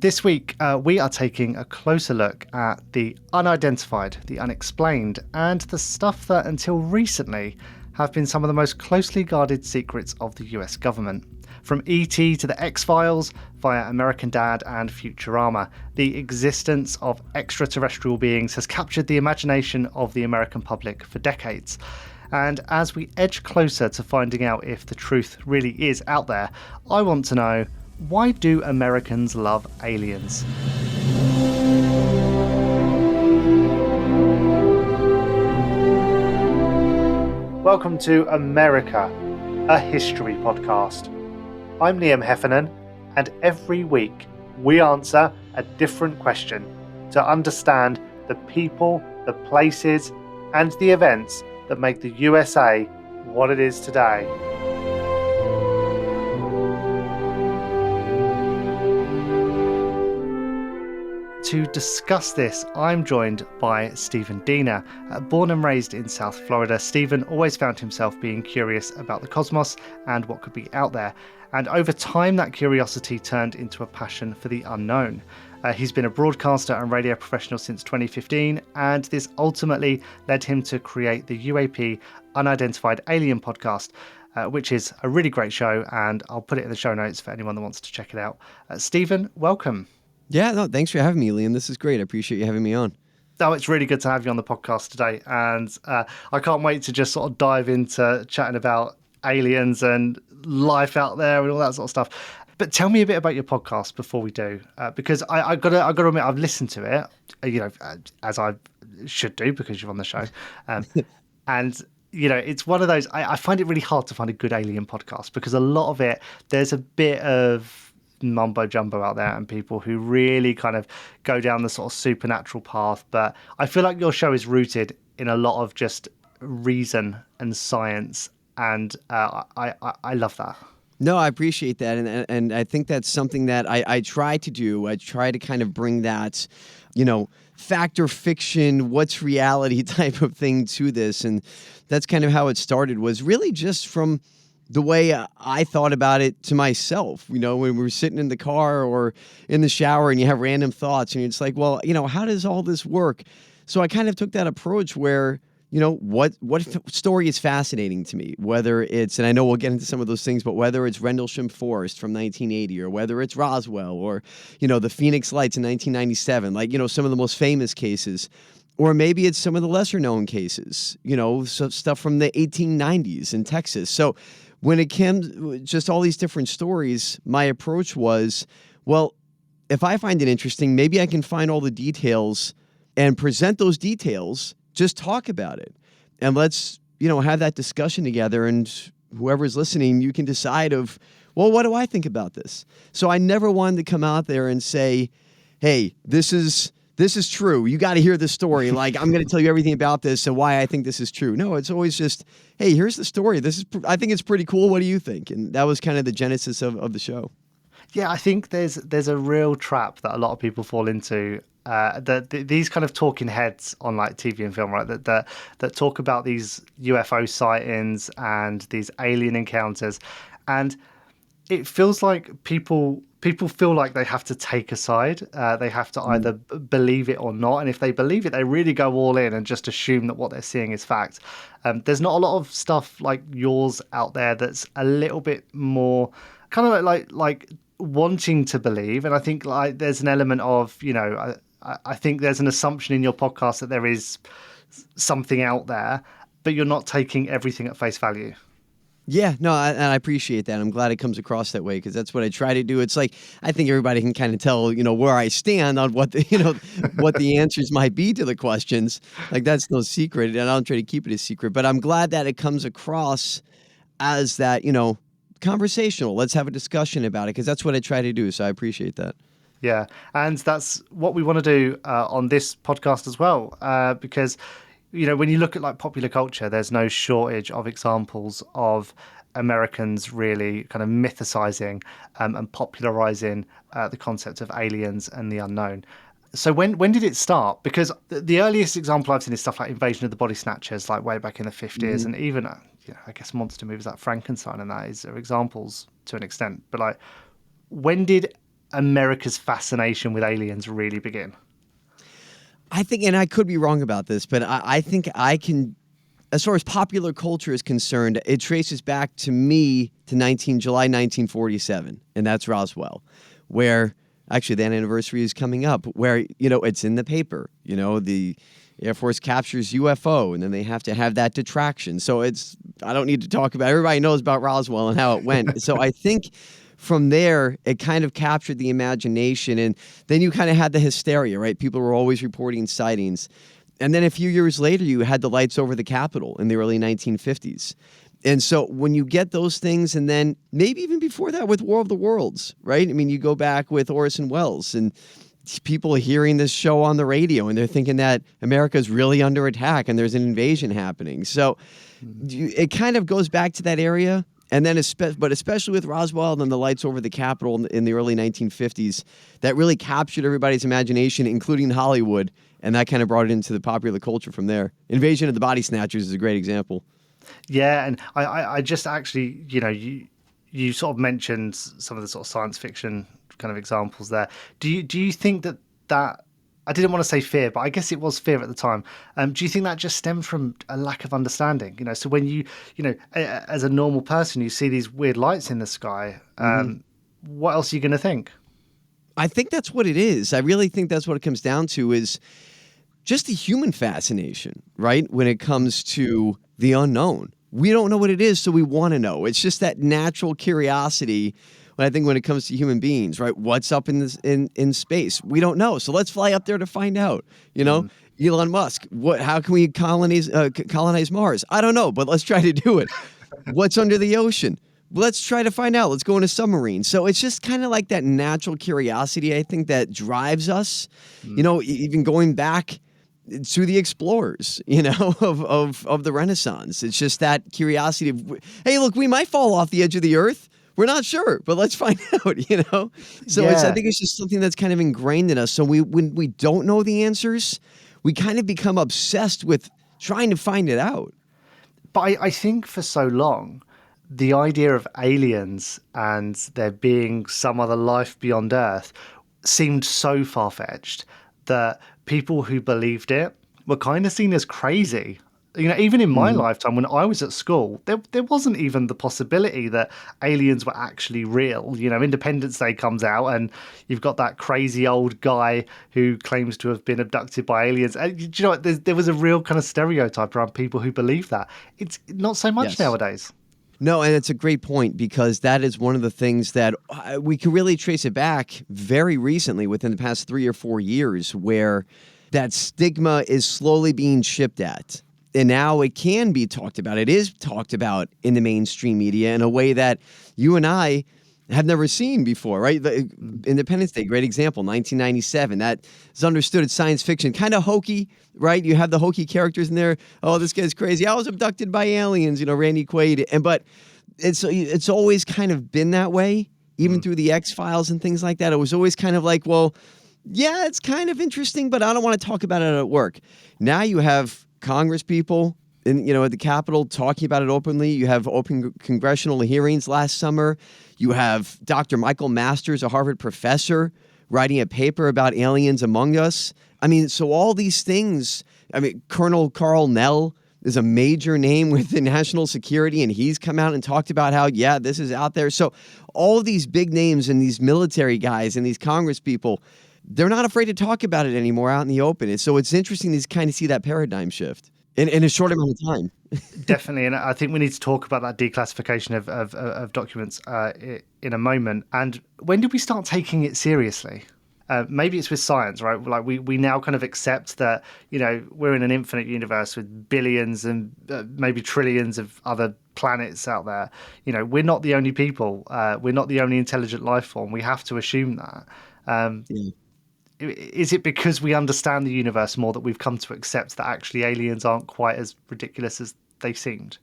This week, we are taking a closer look at the unidentified, the unexplained, and the stuff that until recently have been some of the most closely guarded secrets of the US government. From E.T. to the X-Files, via American Dad and Futurama, the existence of extraterrestrial beings has captured the imagination of the American public for decades. And as we edge closer to finding out if the truth really is out there, I want to know, why do Americans love aliens? Welcome to America, a history podcast. I'm Liam Heffernan, and every week we answer a different question to understand the people, the places, and the events that make the USA what it is today. To discuss this, I'm joined by Stephen Diener. Born and raised in South Florida, Stephen always found himself being curious about the cosmos and what could be out there. And over time, that curiosity turned into a passion for the unknown. He's been a broadcaster and radio professional since 2015, and this ultimately led him to create the UAP Unidentified Alien Podcast, which is a really great show, and I'll put it in the show notes for anyone that wants to check it out. Stephen, welcome. Yeah, no, thanks for having me, Liam. This is great. I appreciate you having me on. Oh, it's really good to have you on the podcast today, and I can't wait to just sort of dive into chatting about aliens and life out there and all that sort of stuff. But tell me a bit about your podcast before we do, because I gotta admit, I've listened to it, as I should do because you're on the show, and it's one of those. I find it really hard to find a good alien podcast because a lot of it, there's a bit of mumbo jumbo out there and people who really kind of go down the sort of supernatural path. But I feel like your show is rooted in a lot of just reason and science, and I love that. No, I appreciate that. And I think that's something that I try to do. I try to kind of bring that, fact or fiction, what's reality type of thing to this. And that's kind of how it started, was really just from the way I thought about it to myself, when we were sitting in the car or in the shower and you have random thoughts and it's like, well, how does all this work? So I kind of took that approach where, what story is fascinating to me, whether it's, and I know we'll get into some of those things, but whether it's Rendlesham Forest from 1980 or whether it's Roswell or, the Phoenix Lights in 1997, some of the most famous cases, or maybe it's some of the lesser known cases, so stuff from the 1890s in Texas. So when it came just all these different stories, my approach was, well, if I find it interesting, maybe I can find all the details and present those details. Just talk about it and let's, have that discussion together, and whoever's listening, you can decide well, what do I think about this? So I never wanted to come out there and say, hey, this is true. You got to hear this story. Like, I'm going to tell you everything about this and why I think this is true. No, it's always just, hey, here's the story. I think it's pretty cool. What do you think? And that was kind of the genesis of the show. Yeah, I think there's a real trap that a lot of people fall into. These kind of talking heads on like TV and film, right? That talk about these UFO sightings and these alien encounters, and it feels like people feel like they have to take a side. They have to either believe it or not, and if they believe it, they really go all in and just assume that what they're seeing is fact. There's not a lot of stuff like yours out there that's a little bit more kind of like wanting to believe, and I think like there's an element of I think there's an assumption in your podcast that there is something out there, but you're not taking everything at face value. Yeah, no, and I appreciate that. I'm glad it comes across that way because that's what I try to do. It's like I think everybody can kind of tell, where I stand on what the, what the answers might be to the questions. Like that's no secret, and I don't try to keep it a secret. But I'm glad that it comes across as that, conversational. Let's have a discussion about it because that's what I try to do. So I appreciate that. Yeah, and that's what we want to do on this podcast as well, because when you look at like popular culture, there's no shortage of examples of Americans really kind of mythicizing and popularizing the concept of aliens and the unknown. So when did it start? Because the earliest example I've seen is stuff like Invasion of the Body Snatchers, like way back in the 50s, and even I guess monster movies like Frankenstein and that are examples to an extent. But like, when did America's fascination with aliens really begin? I think, and I could be wrong about this, but I think I can, as far as popular culture is concerned, it traces back to me to July 1947, and that's Roswell, where actually that anniversary is coming up, where, it's in the paper, the Air Force captures UFO, and then they have to have that detraction. So I don't need to talk about it. Everybody knows about Roswell and how it went. So I think from there, it kind of captured the imagination, and then you kind of had the hysteria, right? People were always reporting sightings. And then a few years later, you had the lights over the Capitol in the early 1950s. And so when you get those things, and then maybe even before that with War of the Worlds, right? I mean, you go back with Orson Welles, and people are hearing this show on the radio, and they're thinking that America's really under attack and there's an invasion happening. So it kind of goes back to that area. And then, but especially with Roswell and the lights over the Capitol in the early 1950s, that really captured everybody's imagination, including Hollywood, and that kind of brought it into the popular culture from there. Invasion of the Body Snatchers is a great example. Yeah, and I just actually, you sort of mentioned some of the sort of science fiction kind of examples there. Do you think that I didn't want to say fear, but I guess it was fear at the time. Do you think that just stemmed from a lack of understanding? So when you as a normal person, you see these weird lights in the sky, what else are you going to think? I think that's what it is. I really think that's what it comes down to, is just the human fascination, right? When it comes to the unknown, we don't know what it is, so we want to know. It's just that natural curiosity. I think when it comes to human beings, right? What's up in space? We don't know. So let's fly up there to find out. Elon Musk, how can we colonize Mars? I don't know, but let's try to do it. What's under the ocean? Let's try to find out. Let's go in a submarine. So it's just kind of like that natural curiosity, I think, that drives us. Even going back to the explorers, of the Renaissance. It's just that curiosity of, hey, look, we might fall off the edge of the earth. We're not sure, but let's find out, So I think it's just something that's kind of ingrained in us. So when we don't know the answers, we kind of become obsessed with trying to find it out. But I think for so long, the idea of aliens and there being some other life beyond Earth seemed so far-fetched that people who believed it were kind of seen as crazy. Even in my lifetime, when I was at school, there wasn't even the possibility that aliens were actually real. Independence Day comes out and you've got that crazy old guy who claims to have been abducted by aliens. And, do you know what? There was a real kind of stereotype around people who believe that. It's not so much nowadays. No, and it's a great point, because that is one of the things that we can really trace it back very recently, within the past 3 or 4 years, where that stigma is slowly being chipped at. And now it can be talked about. It is talked about in the mainstream media in a way that you and I have never seen before, right? The Independence Day, great example, 1997. That is understood as science fiction, kind of hokey, right? You have the hokey characters in there. Oh, this guy's crazy. I was abducted by aliens, Randy Quaid. But it's always kind of been that way, even through the X-Files and things like that. It was always kind of like, well, yeah, it's kind of interesting, but I don't want to talk about it at work. Now you have Congress people at the Capitol talking about it openly. You have open congressional hearings last summer. You have Dr. Michael Masters, a Harvard professor, writing a paper about aliens among us. So all these things, Colonel Carl Nell is a major name within national security, and he's come out and talked about how, this is out there. So all of these big names and these military guys and these Congress people, they're not afraid to talk about it anymore out in the open. And so it's interesting to kind of see that paradigm shift in a short amount of time. Definitely. And I think we need to talk about that declassification of documents in a moment. And when did we start taking it seriously? Maybe it's with science, right? Like we now kind of accept that, we're in an infinite universe with billions and maybe trillions of other planets out there. We're not the only people. We're not the only intelligent life form. We have to assume that. Is it because we understand the universe more that we've come to accept that actually aliens aren't quite as ridiculous as they seemed?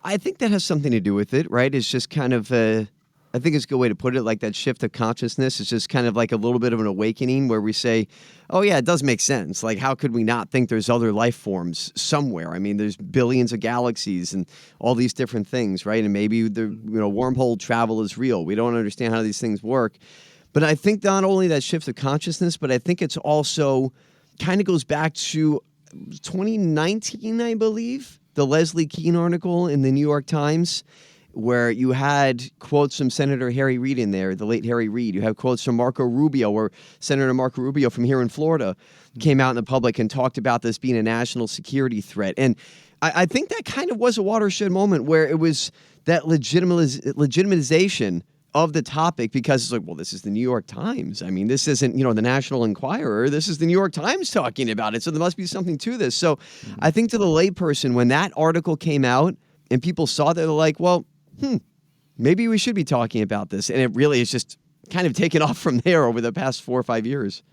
I think that has something to do with it, right? It's just kind of I think it's a good way to put it, like that shift of consciousness. It's just kind of like a little bit of an awakening where we say, oh yeah, it does make sense. Like, how could we not think there's other life forms somewhere? There's billions of galaxies and all these different things, right? And maybe the wormhole travel is real. We don't understand how these things work. But I think not only that shift of consciousness, but I think it's also kind of goes back to 2019, I believe, the Leslie Kean article in the New York Times, where you had quotes from Senator Harry Reid in there, the late Harry Reid. You have quotes from Marco Rubio, or Senator Marco Rubio from here in Florida came out in the public and talked about this being a national security threat. And I think that kind of was a watershed moment where it was that legitimization of the topic, because it's like, well, this is the New York Times. I mean, this isn't, the National Enquirer. This is the New York Times talking about it. So there must be something to this. So I think to the layperson, when that article came out and people saw that, they're like, well, maybe we should be talking about this. And it really is just kind of taken off from there over the past 4 or 5 years.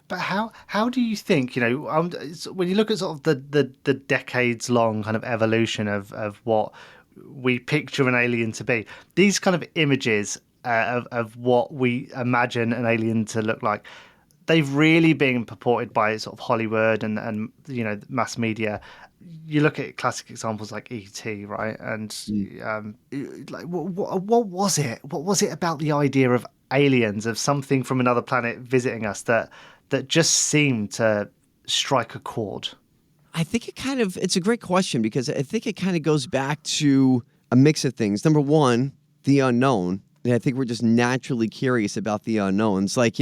But how do you think, when you look at sort of the decades long kind of evolution of what we picture an alien to be, these kind of images of what we imagine an alien to look like, they've really been purported by sort of Hollywood and mass media. You look at classic examples like E.T., right? And like what was it? What was it about the idea of aliens, of something from another planet visiting us that just seemed to strike a chord? I think it's a great question, because I think it kind of goes back to a mix of things. Number one, the unknown. And I think we're just naturally curious about the unknowns. Like,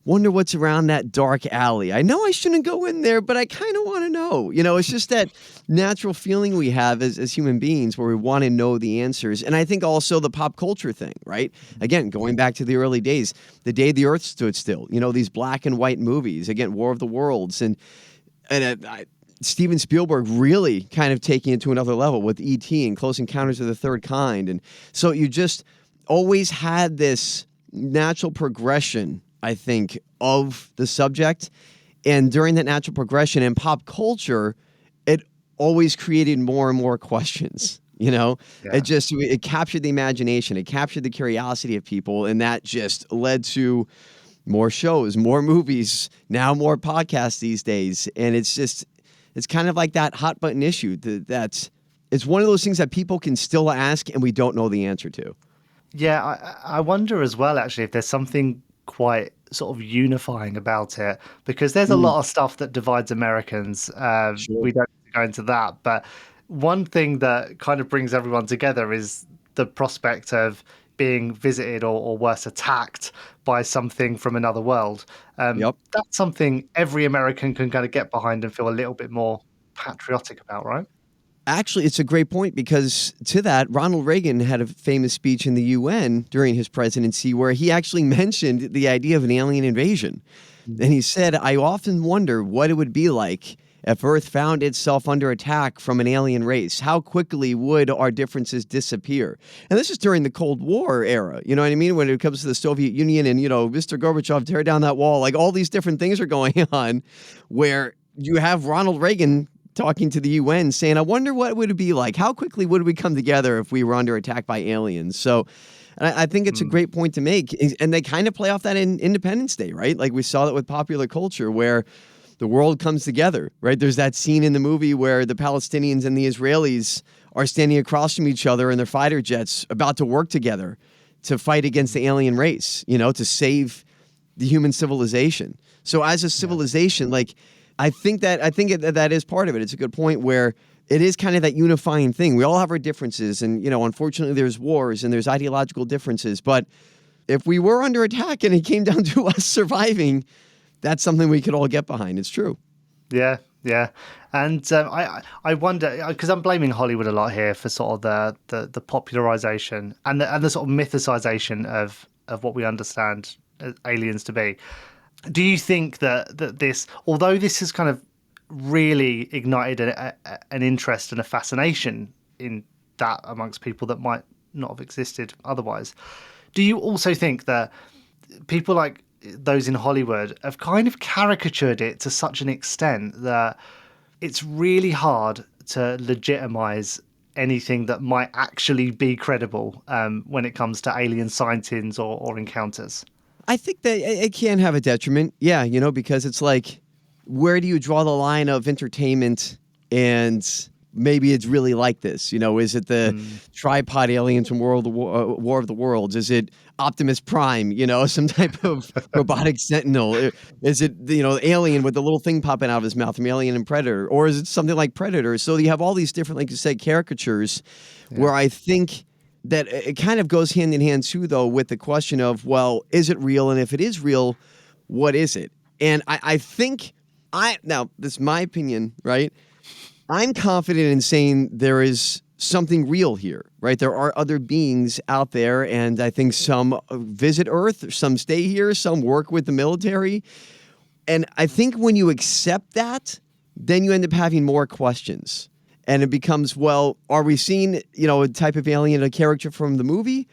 wonder what's around that dark alley. I know I shouldn't go in there, but I kind of want to know. It's just that natural feeling we have as human beings where we want to know the answers. And I think also the pop culture thing, right? Again, going back to the early days, the day the earth stood still, these black and white movies, again, War of the Worlds, and Steven Spielberg really kind of taking it to another level with E.T. and Close Encounters of the Third Kind. And so you just always had this natural progression, I think, of the subject. And during that natural progression in pop culture, it always created more and more questions. Yeah. It captured the imagination, it captured the curiosity of people, and that just led to more shows, more movies, now more podcasts these days. And it's kind of like that hot button issue that's it's one of those things that people can still ask and we don't know the answer to. Yeah, I wonder as well, actually, if there's something quite sort of unifying about it, because there's a lot of stuff that divides Americans. Sure. We don't need to go into that, but one thing that kind of brings everyone together is the prospect of being visited or worse, attacked by something from another world. Yep. That's something every American can kind of get behind and feel a little bit more patriotic about, right? Actually, it's a great point, because to that, Ronald Reagan had a famous speech in the UN during his presidency where he actually mentioned the idea of an alien invasion. And he said, I often wonder what it would be like if Earth found itself under attack from an alien race. How quickly would our differences disappear? And this is during the Cold War era, you know what I mean? When it comes to the Soviet Union and, Mr. Gorbachev, tear down that wall, like all these different things are going on, where you have Ronald Reagan talking to the UN saying, I wonder what would it be like? How quickly would we come together if we were under attack by aliens? So I think it's a great point to make. And they kind of play off that in Independence Day, right? Like we saw that with popular culture where the world comes together, right? There's that scene in the movie where the Palestinians and the Israelis are standing across from each other in their fighter jets about to work together to fight against the alien race, to save the human civilization. So as a civilization, I think that is part of it. It's a good point where it is kind of that unifying thing. We all have our differences, and unfortunately there's wars and there's ideological differences, but if we were under attack and it came down to us surviving, that's something we could all get behind. It's true. Yeah. And I wonder, because I'm blaming Hollywood a lot here for sort of the popularization and the sort of mythicization of what we understand aliens to be. Do you think that this, although this has kind of really ignited an interest and a fascination in that amongst people that might not have existed otherwise, do you also think that people like those in Hollywood have kind of caricatured it to such an extent that it's really hard to legitimize anything that might actually be credible when it comes to alien sightings or encounters? I think that it can have a detriment, yeah, because it's like, where do you draw the line of entertainment and maybe it's really like this? Is it the tripod aliens from War of the Worlds? Is it Optimus Prime, some type of robotic sentinel? Is it, alien with the little thing popping out of his mouth from Alien and Predator? Or is it something like Predator? So you have all these different, like you said, caricatures where I think that it kind of goes hand in hand too, though, with the question of, well, is it real? And if it is real, what is it? And I think now, this is my opinion, right? I'm confident in saying there is something real here, right? There are other beings out there, and I think some visit Earth, some stay here, some work with the military. And I think when you accept that, then you end up having more questions. And it becomes, well, are we seeing, a type of alien, a character from the movie?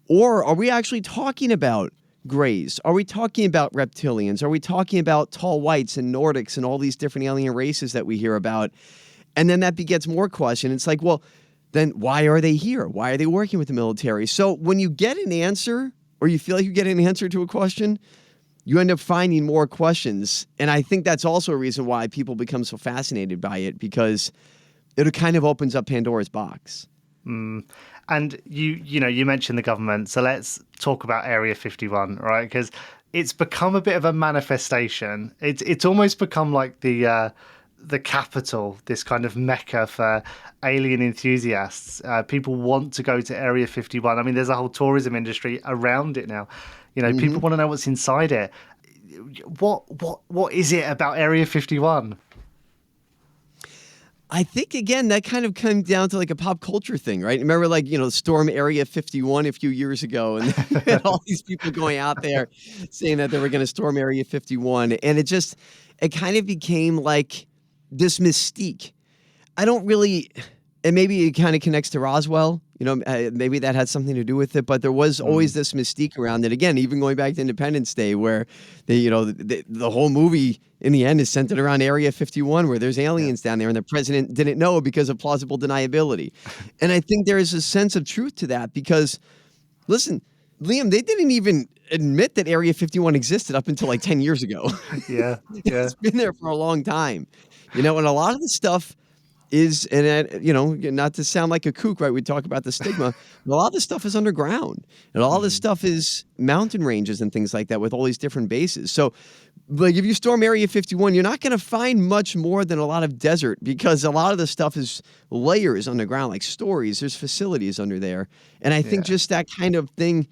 Or are we actually talking about Greys? Are we talking about reptilians? Are we talking about tall whites and Nordics and all these different alien races that we hear about? And then that begets more question. It's like, well, then why are they here? Why are they working with the military? So when you get an answer, or you feel like you get an answer to a question, you end up finding more questions. And I think that's also a reason why people become so fascinated by it, because it kind of opens up Pandora's box. And you mentioned the government, so let's talk about Area 51, right? Because it's become a bit of a manifestation. It's almost become like the capital, this kind of mecca for alien enthusiasts. People want to go to Area 51. I mean, there's a whole tourism industry around it now. People want to know what's inside it. What is it about Area 51? I think, again, that kind of comes down to like a pop culture thing, right? Remember, like, Storm Area 51 a few years ago, and all these people going out there saying that they were going to storm Area 51. And it kind of became like this mystique. I don't really, and maybe it kind of connects to Roswell, maybe that had something to do with it, but there was always this mystique around it. Again, even going back to Independence Day, where the whole movie in the end is centered around Area 51, where there's aliens down there, and the president didn't know because of plausible deniability. And I think there is a sense of truth to that, because, listen, Liam, they didn't even admit that Area 51 existed up until like 10 years ago. Yeah. It's been there for a long time. And a lot of the stuff is, and not to sound like a kook, right? We talk about the stigma, but a lot of this stuff is underground. And a lot of this stuff is mountain ranges and things like that with all these different bases. So, like, if you storm Area 51, you're not going to find much more than a lot of desert, because a lot of the stuff is layers underground, like stories. There's facilities under there. And I think just that kind of thing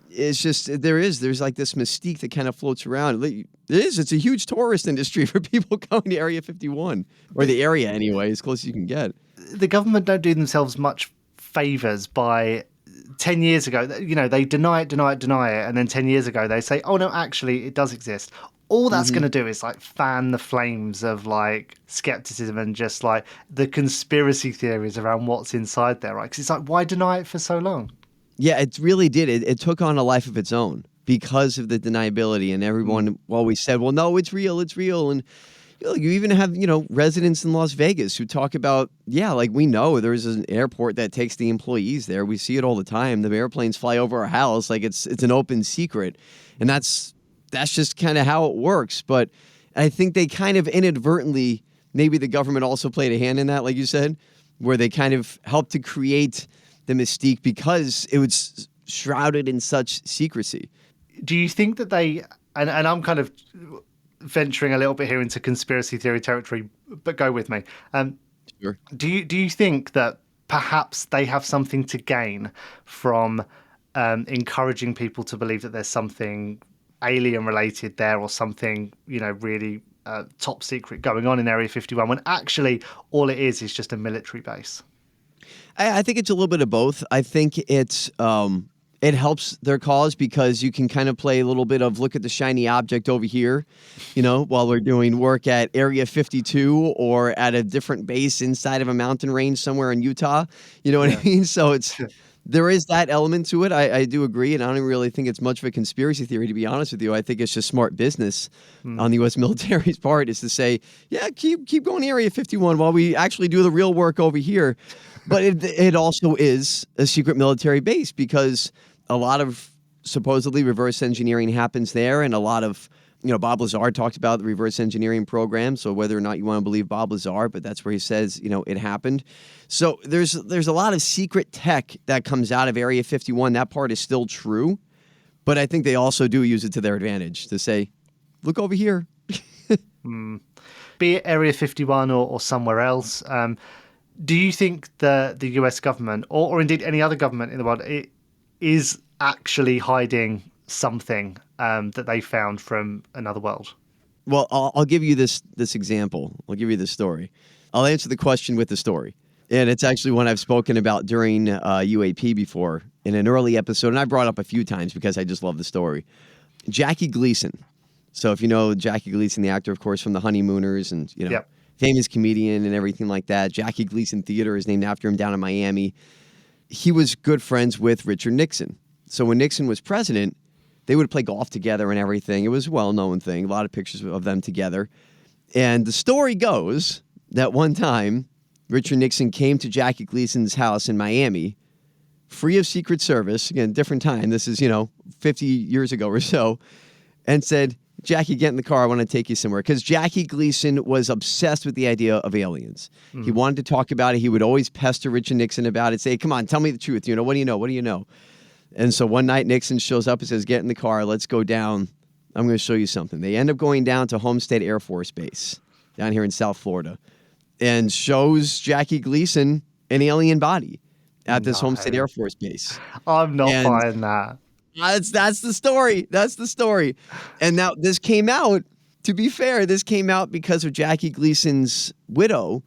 is just, there's like this mystique that kind of floats around. It's a huge tourist industry for people going to Area 51, or the area anyway, as close as you can get. The government don't do themselves much favors by 10 years ago, they deny it. And then 10 years ago, they say, oh, no, actually, it does exist. All that's going to do is like fan the flames of like skepticism and just like the conspiracy theories around what's inside there, right? Because it's like, why deny it for so long? Yeah, it really did. It took on a life of its own because of the deniability, and everyone always said, well, no, it's real. And you even have, residents in Las Vegas who talk about, like, we know there's an airport that takes the employees there. We see it all the time. The airplanes fly over our house. Like, it's an open secret. And that's just kind of how it works. But I think they kind of inadvertently, maybe the government also played a hand in that, like you said, where they kind of helped to create the mystique because it was shrouded in such secrecy. Do you think that they, and I'm kind of venturing a little bit here into conspiracy theory territory, but go with me. Sure. Do you think that perhaps they have something to gain from encouraging people to believe that there's something alien related there, or something, really top secret going on in Area 51, when actually all it is just a military base? I think it's a little bit of both. I think it helps their cause because you can kind of play a little bit of look at the shiny object over here, while we're doing work at Area 52 or at a different base inside of a mountain range somewhere in Utah. You know what I mean? So there is that element to it. I do agree, and I don't really think it's much of a conspiracy theory, to be honest with you. I think it's just smart business on the U.S. military's part, is to say, keep going to Area 51 while we actually do the real work over here. But it also is a secret military base, because a lot of supposedly reverse engineering happens there, and a lot of, Bob Lazar talked about the reverse engineering program. So whether or not you want to believe Bob Lazar, but that's where he says, it happened. So there's a lot of secret tech that comes out of Area 51. That part is still true. But I think they also do use it to their advantage to say, look over here. Be it Area 51 or somewhere else, do you think the US government, or indeed any other government in the world, is actually hiding something that they found from another world? Well, I'll give you this example. I'll give you this story. I'll answer the question with the story. And it's actually one I've spoken about during UAP before in an early episode. And I brought up a few times because I just love the story. Jackie Gleeson. So if you know Jackie Gleeson, the actor, of course, from The Honeymooners and, Yep. famous comedian and everything like that. Jackie Gleeson Theater is named after him down in Miami. He was good friends with Richard Nixon. So when Nixon was president, they would play golf together and everything. It was a well-known thing. A lot of pictures of them together. And the story goes that one time, Richard Nixon came to Jackie Gleason's house in Miami, free of Secret Service, again, different time, this is, 50 years ago or so, and said, Jackie, get in the car, I want to take you somewhere. Because Jackie Gleeson was obsessed with the idea of aliens. He wanted to talk about it. He would always pester Richard Nixon about it, say, come on, tell me the truth. What do you know? What do you know? And so one night Nixon shows up and says, get in the car, let's go down. I'm going to show you something. They end up going down to Homestead Air Force Base down here in South Florida, and shows Jackie Gleeson an alien body at this Homestead Air Force Base. I'm not buying that. That's the story. That's the story. And now this came out, to be fair, this came out because of Jackie Gleason's widow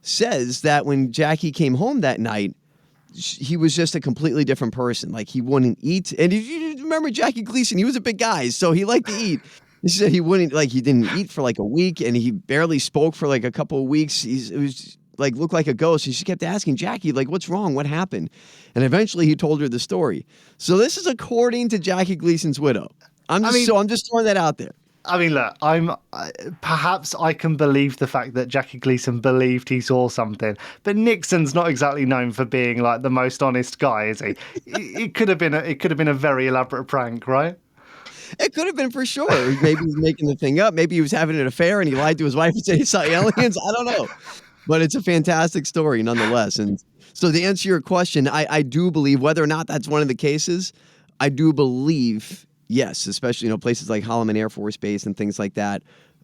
says that when Jackie came home that night, he was just a completely different person. Like, he wouldn't eat. And if you remember Jackie Gleeson, he was a big guy, so he liked to eat. He said he didn't eat for like a week, and he barely spoke for like a couple of weeks. It was like, looked like a ghost. And she kept asking Jackie, like, what's wrong? What happened? And eventually he told her the story. So this is according to Jackie Gleason's widow. I'm just throwing that out there. I mean, look, perhaps I can believe the fact that Jackie Gleeson believed he saw something, but Nixon's not exactly known for being like the most honest guy, is he? It could have been a very elaborate prank, right? It could have been, for sure. Maybe he was making the thing up. Maybe he was having an affair and he lied to his wife and said he saw aliens. I don't know. But it's a fantastic story nonetheless. And so to answer your question, I do believe, whether or not that's one of the cases, I do believe, yes, especially, places like Holloman Air Force Base and things like that,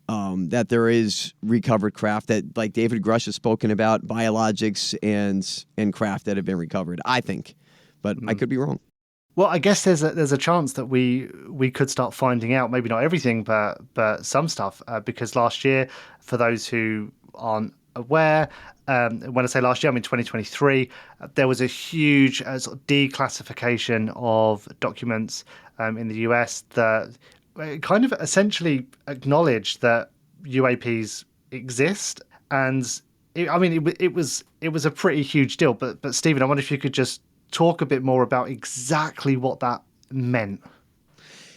that there is recovered craft that, like David Grush has spoken about, biologics and craft that have been recovered, I think. But I could be wrong. Well, I guess there's a chance that we could start finding out, maybe not everything, but some stuff, because last year, for those who aren't aware, when I say last year, I mean 2023, there was a huge sort of declassification of documents in the US that kind of essentially acknowledged that UAPs exist, and it was a pretty huge deal. But Stephen, I wonder if you could just talk a bit more about exactly what that meant.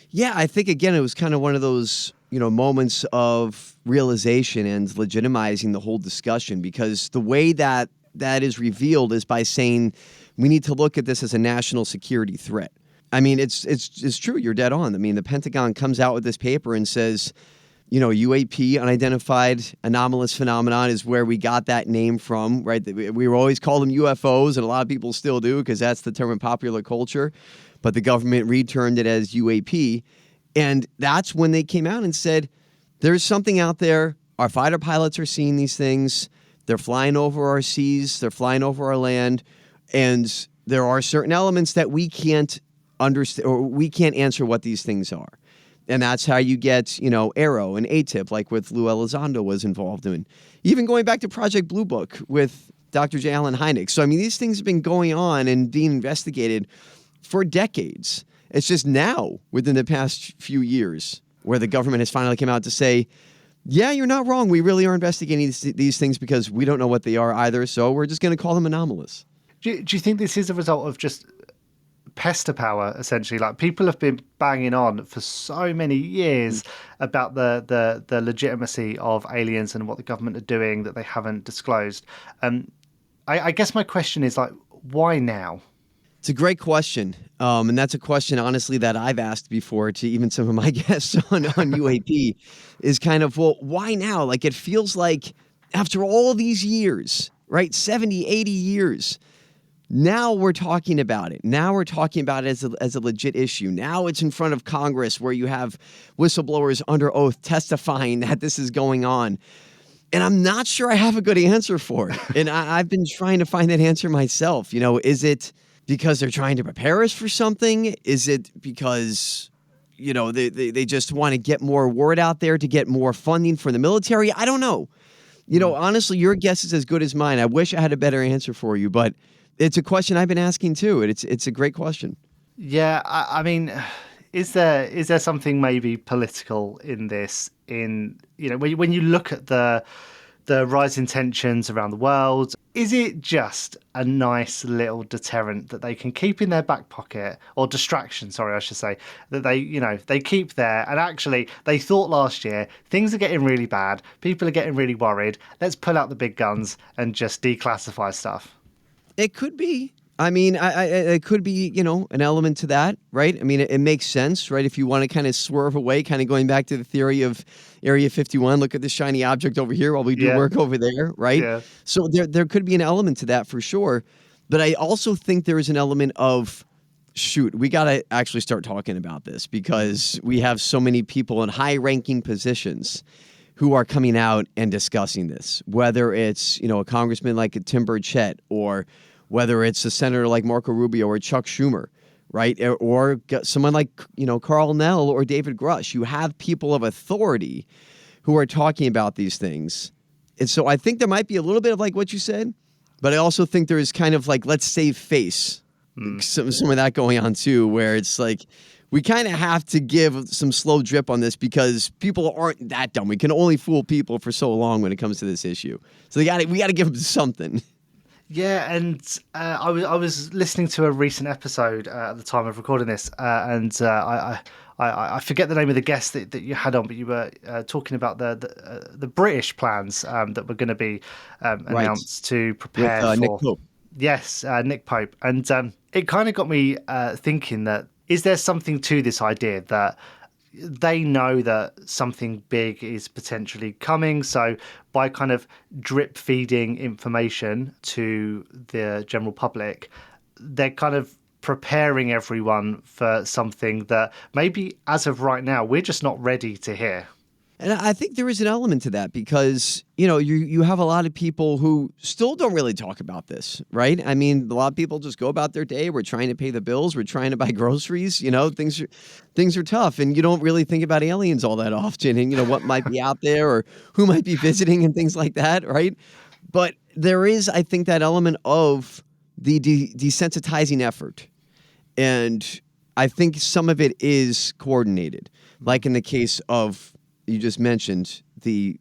Yeah, I think, again, it was kind of one of those, moments of realization and legitimizing the whole discussion, because the way that is revealed is by saying we need to look at this as a national security threat. I mean, it's true. You're dead on. I mean, the Pentagon comes out with this paper and says, UAP, unidentified anomalous phenomenon, is where we got that name from, right? We were always called them UFOs, and a lot of people still do because that's the term in popular culture. But the government returned it as UAP. And that's when they came out and said, there's something out there. Our fighter pilots are seeing these things. They're flying over our seas. They're flying over our land. And there are certain elements that we can't understand, or we can't answer what these things are. And that's how you get, Arrow and ATIP, like with Lou Elizondo was involved in. Even going back to Project Blue Book with Dr. J. Allen Hynek. So, I mean, these things have been going on and being investigated for decades. It's just now, within the past few years, where the government has finally come out to say, yeah, you're not wrong. We really are investigating these things because we don't know what they are either. So we're just going to call them anomalous. Do you think this is a result of just pester power, essentially? Like, people have been banging on for so many years about the legitimacy of aliens and what the government are doing that they haven't disclosed. I guess my question is, like, why now? It's a great question. And that's a question, honestly, that I've asked before to even some of my guests on UAP, is kind of, well, why now? Like, it feels like after all these years, right, 70, 80 years, Now we're talking about it. Now we're talking about it as a legit issue. Now it's in front of Congress where you have whistleblowers under oath testifying that this is going on. And I'm not sure I have a good answer for it. And I've been trying to find that answer myself. Is it because they're trying to prepare us for something? Is it because, they just want to get more word out there to get more funding for the military? I don't know. Honestly, your guess is as good as mine. I wish I had a better answer for you, but it's a question I've been asking too. And it's a great question. Yeah, I mean, is there something maybe political in this? When you look at the rising tensions around the world, is it just a nice little deterrent that they can keep in their back pocket, or distraction? Sorry, I should say, that they keep there. And actually, they thought last year things are getting really bad. People are getting really worried. Let's pull out the big guns and just declassify stuff. It could be. I mean, it could be, an element to that, right? I mean, it makes sense, right? If you want to kind of swerve away, kind of going back to the theory of Area 51, look at the shiny object over here while we do work over there, right? Yeah. So there could be an element to that for sure. But I also think there is an element of, shoot, we got to actually start talking about this because we have so many people in high-ranking positions who are coming out and discussing this, whether it's, a congressman like Tim Burchett or whether it's a senator like Marco Rubio or Chuck Schumer, right? Or someone like, Carl Nell or David Grush. You have people of authority who are talking about these things. And so I think there might be a little bit of like what you said, but I also think there is kind of like, let's save face. Some of that going on too, where it's like, we kind of have to give some slow drip on this because people aren't that dumb. We can only fool people for so long when it comes to this issue. So we got to give them something. Yeah, and I was listening to a recent episode at the time of recording this, and I forget the name of the guest that you had on, but you were talking about the British plans that were going to be announced to prepare for Nick Pope. Yes, Nick Pope, and it kind of got me thinking that is there something to this idea that they know that something big is potentially coming. So by kind of drip feeding information to the general public, they're kind of preparing everyone for something that maybe as of right now, we're just not ready to hear. And I think there is an element to that because, you have a lot of people who still don't really talk about this, right? I mean, a lot of people just go about their day. We're trying to pay the bills. We're trying to buy groceries. Things are tough. And you don't really think about aliens all that often and, what might be out there or who might be visiting and things like that, right? But there is, I think, that element of the desensitizing effort. And I think some of it is coordinated, like in the case of, you just mentioned the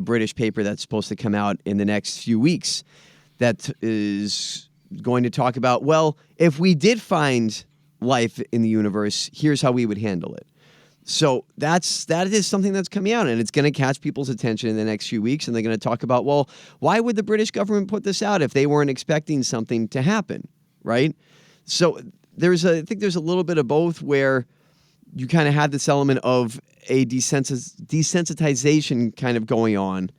British paper that's supposed to come out in the next few weeks that is going to talk about, well, if we did find life in the universe, here's how we would handle it. So that is something that's coming out, and it's going to catch people's attention in the next few weeks, and they're going to talk about, well, why would the British government put this out if they weren't expecting something to happen, right? So I think there's a little bit of both where you kind of have this element of a desensitization kind of going on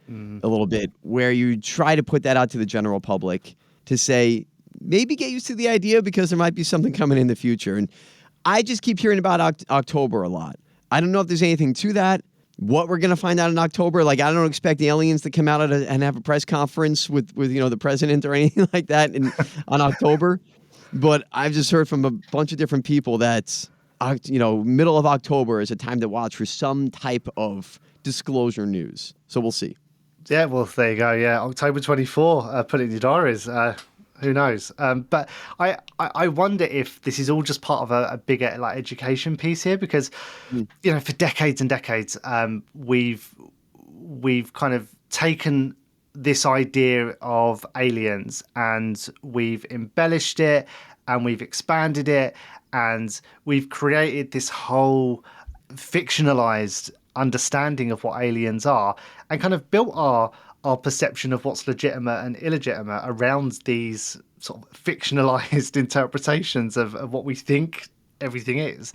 a little bit, where you try to put that out to the general public to say, maybe get used to the idea because there might be something coming in the future. And I just keep hearing about October a lot. I don't know if there's anything to that. What we're going to find out in October, like I don't expect the aliens to come out and have a press conference with the president or anything like that on October. But I've just heard from a bunch of different people that middle of October is a time to watch for some type of disclosure news. So we'll see. Yeah, well, there you go. Yeah, October 24, put it in your diaries. Who knows? But I wonder if this is all just part of a bigger education piece here, because for decades and decades we've kind of taken this idea of aliens and we've embellished it and we've expanded it. And we've created this whole fictionalized understanding of what aliens are and kind of built our perception of what's legitimate and illegitimate around these sort of fictionalized interpretations of what we think everything is.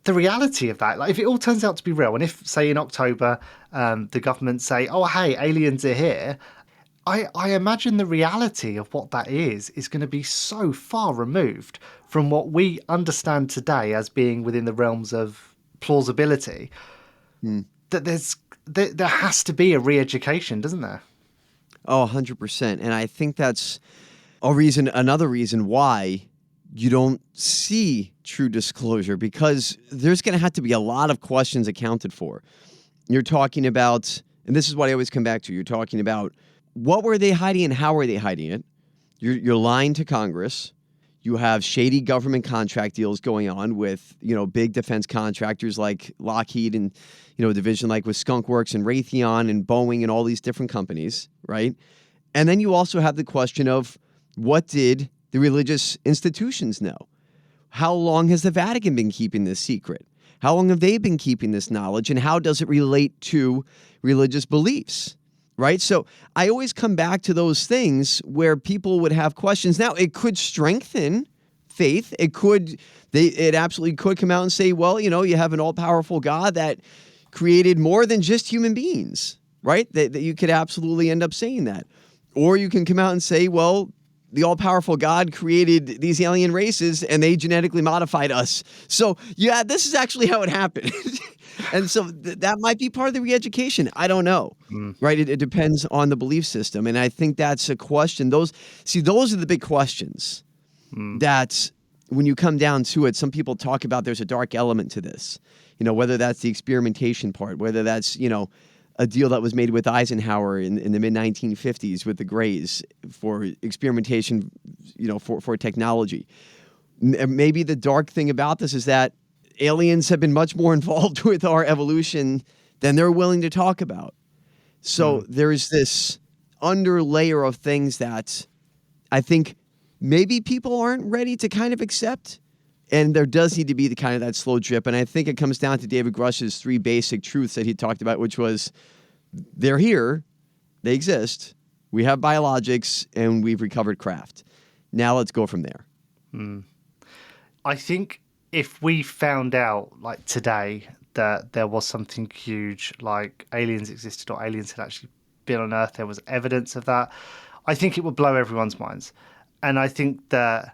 The reality of that, if it all turns out to be real, and if, say, in October, the government say, oh, hey, aliens are here, I imagine the reality of what that is going to be so far removed from what we understand today as being within the realms of plausibility Hmm. that there has to be a re-education, doesn't there? Oh, 100%. And I think that's another reason why you don't see true disclosure, because there's going to have to be a lot of questions accounted for. You're talking about, and this is what I always come back to, you're talking about what were they hiding and how were they hiding it? You're lying to Congress. You have shady government contract deals going on with, big defense contractors like Lockheed and, division like with Skunk Works and Raytheon and Boeing and all these different companies, right? And then you also have the question of, what did the religious institutions know? How long has the Vatican been keeping this secret? How long have they been keeping this knowledge? And how does it relate to religious beliefs? Right? So I always come back to those things where people would have questions. Now, it could strengthen faith. It absolutely could come out and say, well, you have an all-powerful God that created more than just human beings, right? That you could absolutely end up saying that. Or you can come out and say, well, the all-powerful God created these alien races and they genetically modified us. So, yeah, this is actually how it happened. And so that might be part of the re-education. I don't know, right? It depends on the belief system. And I think that's a question. Those are the big questions that when you come down to it, some people talk about there's a dark element to this, whether that's the experimentation part, whether that's, a deal that was made with Eisenhower in the mid-1950s with the Greys for experimentation, for technology. Maybe the dark thing about this is that aliens have been much more involved with our evolution than they're willing to talk about. So there's this underlayer of things that I think maybe people aren't ready to kind of accept. And there does need to be the kind of that slow drip. And I think it comes down to David Grush's 3 basic truths that he talked about, which was they're here, they exist, we have biologics, and we've recovered craft. Now let's go from there. I think if we found out, like today, that there was something huge, like aliens existed or aliens had actually been on Earth, there was evidence of that, I think it would blow everyone's minds. And I think that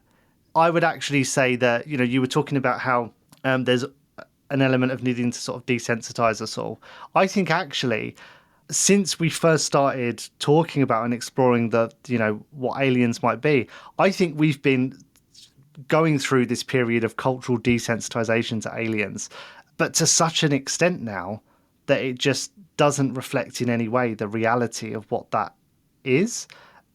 I would actually say that, you were talking about how there's an element of needing to sort of desensitize us all. I think actually, since we first started talking about and exploring what aliens might be, I think we've been going through this period of cultural desensitization to aliens, but to such an extent now that it just doesn't reflect in any way the reality of what that is.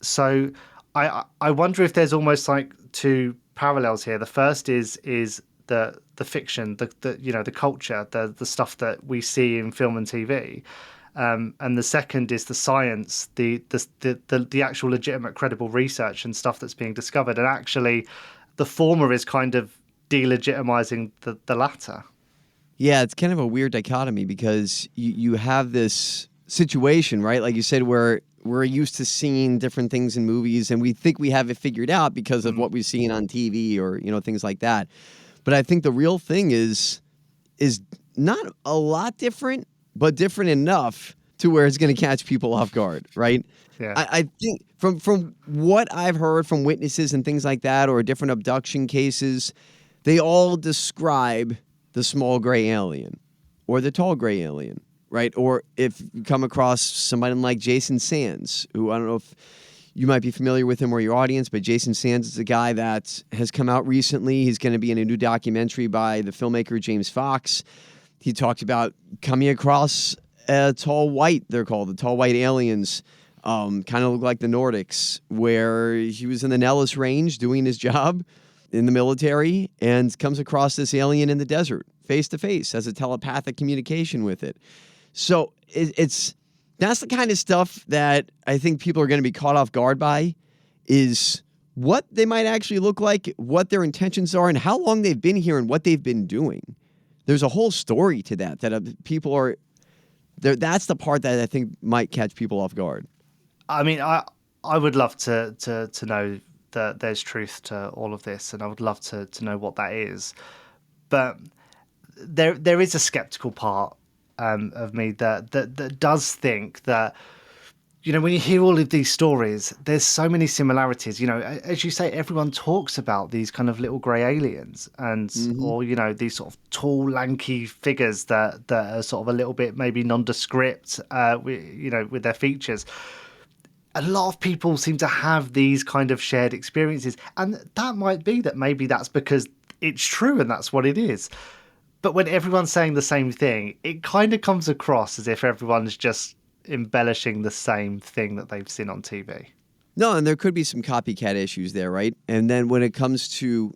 So I wonder if there's almost like 2 parallels here. The first is the fiction, the culture, the stuff that we see in film and TV, and the second is the science, the actual legitimate, credible research and stuff that's being discovered. And actually, the former is kind of delegitimizing the latter. Yeah, it's kind of a weird dichotomy because you have this situation, right? Like you said, where we're used to seeing different things in movies and we think we have it figured out because of what we've seen on TV or, things like that. But I think the real thing is not a lot different, but different enough to where it's going to catch people off guard, right? Yeah. I think from what I've heard from witnesses and things like that, or different abduction cases, they all describe the small gray alien or the tall gray alien, right? Or if you come across somebody like Jason Sands, who I don't know if you might be familiar with him or your audience, but Jason Sands is a guy that has come out recently. He's going to be in a new documentary by the filmmaker James Fox. He talked about coming across a tall white, they're called the tall white aliens, kind of look like the Nordics, where he was in the Nellis Range doing his job in the military and comes across this alien in the desert, face to face, has a telepathic communication with it. So that's the kind of stuff that I think people are going to be caught off guard by, is what they might actually look like, what their intentions are, and how long they've been here and what they've been doing. There's a whole story to that people are there. That's the part that I think might catch people off guard. I mean, I would love to know that there's truth to all of this, and I would love to know what that is. But there is a skeptical part of me that does think that when you hear all of these stories, there's so many similarities. As you say, everyone talks about these kind of little grey aliens or these sort of tall, lanky figures that are sort of a little bit maybe nondescript, with their features. A lot of people seem to have these kind of shared experiences. And that might be that maybe that's because it's true and that's what it is. But when everyone's saying the same thing, it kind of comes across as if everyone's just embellishing the same thing that they've seen on TV. No, and there could be some copycat issues there, right? And then when it comes to,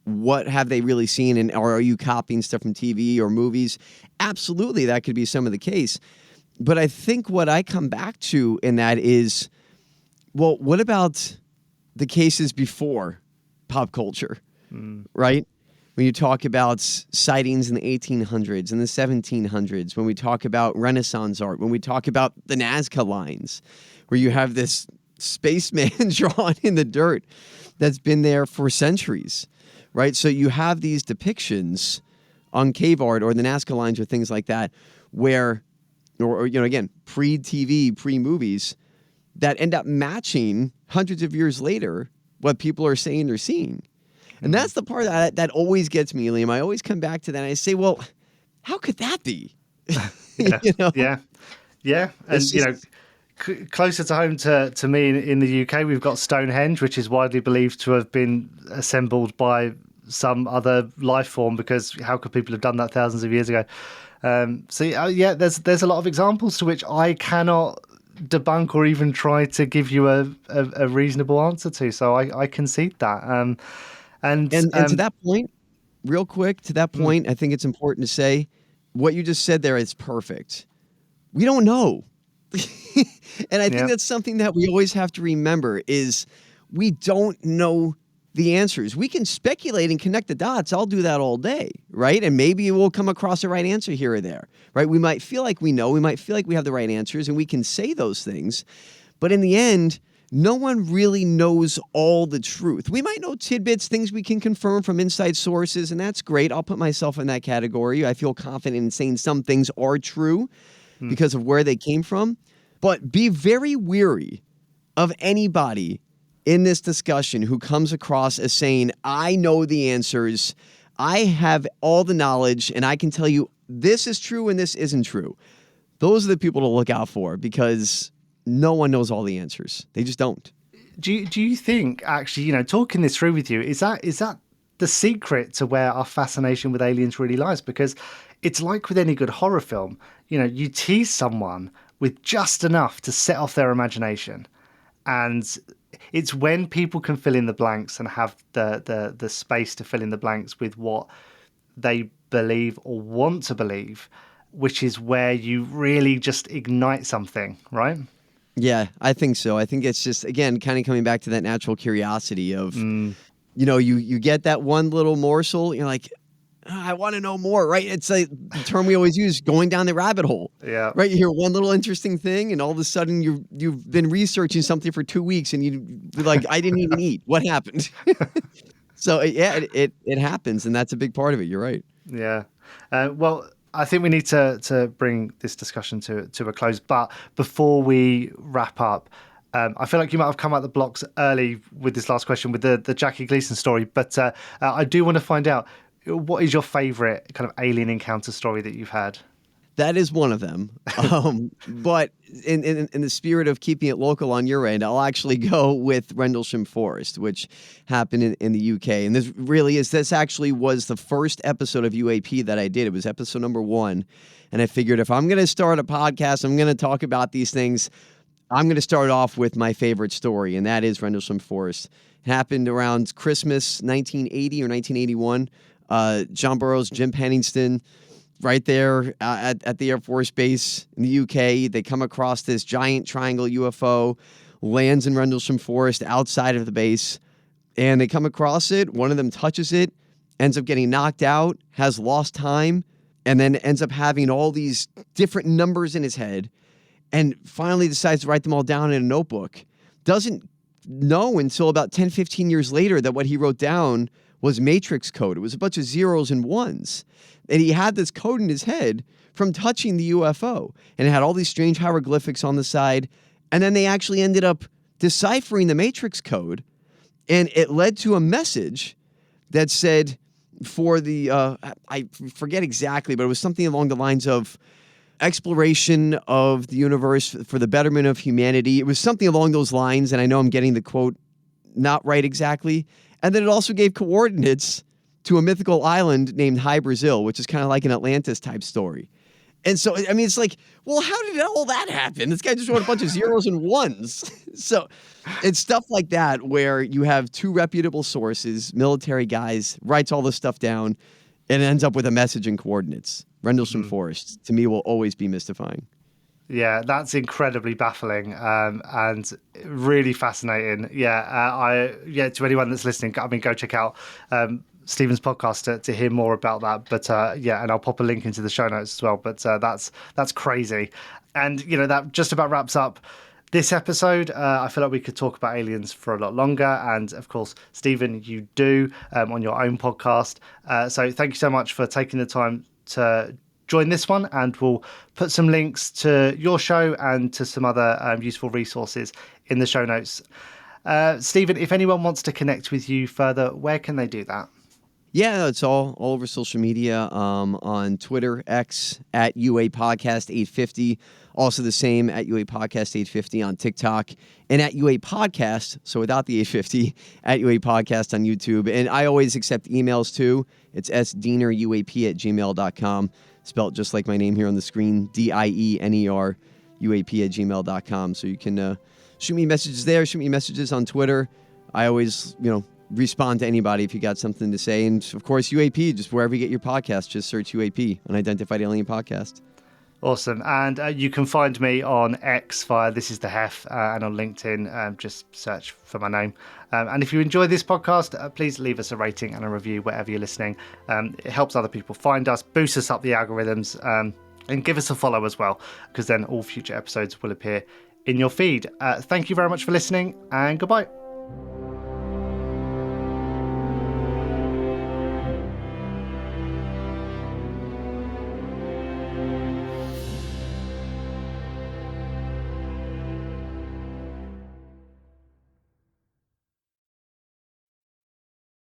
what have they really seen, or are you copying stuff from TV or movies? Absolutely, that could be some of the case. But I think what I come back to in that is, well, what about the cases before pop culture, right? When you talk about sightings in the 1800s and the 1700s, when we talk about Renaissance art, when we talk about the Nazca lines, where you have this spaceman drawn in the dirt that's been there for centuries, right? So you have these depictions on cave art or the Nazca lines or things like that where, or again, pre-TV, pre-movies, that end up matching hundreds of years later what people are saying they're seeing. And that's the part that always gets me, Liam. I always come back to that and I say, well, how could that be? Yeah. And, closer to home to me in the UK, we've got Stonehenge, which is widely believed to have been assembled by some other life form, because how could people have done that thousands of years ago? There's a lot of examples to which I cannot debunk or even try to give you a reasonable answer to. So I concede that. And to that point, real quick, I think it's important to say what you just said there is perfect. We don't know. And I think that's something that we always have to remember is we don't know the answers. We can speculate and connect the dots. I'll do that all day, right? And maybe we'll come across the right answer here or there, right? We might feel like we know. We might feel like we have the right answers, and we can say those things. But in the end, no one really knows all the truth. We might know tidbits, things we can confirm from inside sources, and that's great. I'll put myself in that category. I feel confident in saying some things are true because of where they came from. But be very wary of anybody in this discussion who comes across as saying, I know the answers, I have all the knowledge, and I can tell you this is true and this isn't true. Those are the people to look out for, because no one knows all the answers. They just don't. Do you think, actually, talking this through with you, is that the secret to where our fascination with aliens really lies? Because it's like with any good horror film, you tease someone with just enough to set off their imagination. And it's when people can fill in the blanks and have the space to fill in the blanks with what they believe or want to believe, which is where you really just ignite something, right? Yeah, I think so. I think it's just, again, kind of coming back to that natural curiosity of, you get that one little morsel, you're like, I want to know more, right? It's like the term we always use, going down the rabbit hole. Yeah. Right? You hear one little interesting thing, and all of a sudden you've been researching something for 2 weeks, and you're like, I didn't even eat. What happened? So, it happens, and that's a big part of it. You're right. Yeah. Well, I think we need to bring this discussion to a close. But before we wrap up, I feel like you might have come out the blocks early with this last question with the Jackie Gleeson story. But I do want to find out, what is your favorite kind of alien encounter story that you've had? That is one of them. But in the spirit of keeping it local on your end, I'll actually go with Rendlesham Forest, which happened in the UK. And this actually was the first episode of UAP that I did. It was episode number 1. And I figured if I'm going to start a podcast, I'm going to talk about these things, I'm going to start off with my favorite story, and that is Rendlesham Forest. It happened around Christmas 1980 or 1981. John Burroughs, Jim Penningston, right there at the Air Force Base in the UK. They come across this giant triangle UFO, lands in Rendlesham Forest outside of the base, and they come across it. One of them touches it, ends up getting knocked out, has lost time, and then ends up having all these different numbers in his head, and finally decides to write them all down in a notebook. Doesn't know until about 10, 15 years later that what he wrote down was matrix code. It was a bunch of zeros and ones. And he had this code in his head from touching the UFO. And it had all these strange hieroglyphics on the side. And then they actually ended up deciphering the matrix code, and it led to a message that said for the, I forget exactly, but it was something along the lines of exploration of the universe for the betterment of humanity. It was something along those lines, and I know I'm getting the quote not right exactly. And then it also gave coordinates to a mythical island named High Brazil, which is kind of like an Atlantis type story. And so, I mean, it's like, well, how did all that happen? This guy just wrote a bunch of zeros and ones. So it's stuff like that where you have two reputable sources, military guys, writes all this stuff down, and it ends up with a message and coordinates. Rendlesham Forest, to me, will always be mystifying. Yeah, that's incredibly baffling and really fascinating. To anyone that's listening, I mean, go check out Stephen's podcast to hear more about that. But and I'll pop a link into the show notes as well. But that's crazy. And, that just about wraps up this episode. I feel like we could talk about aliens for a lot longer. And, of course, Stephen, you do on your own podcast. So thank you so much for taking the time to join this one, and we'll put some links to your show and to some other useful resources in the show notes. Stephen, if anyone wants to connect with you further, where can they do that? Yeah, it's all over social media, on Twitter, X, at UA Podcast 850. Also the same at UA Podcast 850 on TikTok, and at UA Podcast, so without the 850, at UA Podcast on YouTube. And I always accept emails too. It's sdieneruap@gmail.com, spelled just like my name here on the screen, DIENER, UAP@gmail.com. So you can shoot me messages there, shoot me messages on Twitter. I always, respond to anybody if you got something to say. And of course, UAP, just wherever you get your podcast, just search UAP, Unidentified Alien Podcast. Awesome. And you can find me on X via This Is The Hef, and on LinkedIn, just search for my name. And if you enjoy this podcast, please leave us a rating and a review wherever you're listening. It helps other people find us, boosts us up the algorithms, and give us a follow as well, because then all future episodes will appear in your feed. Thank you very much for listening, and goodbye.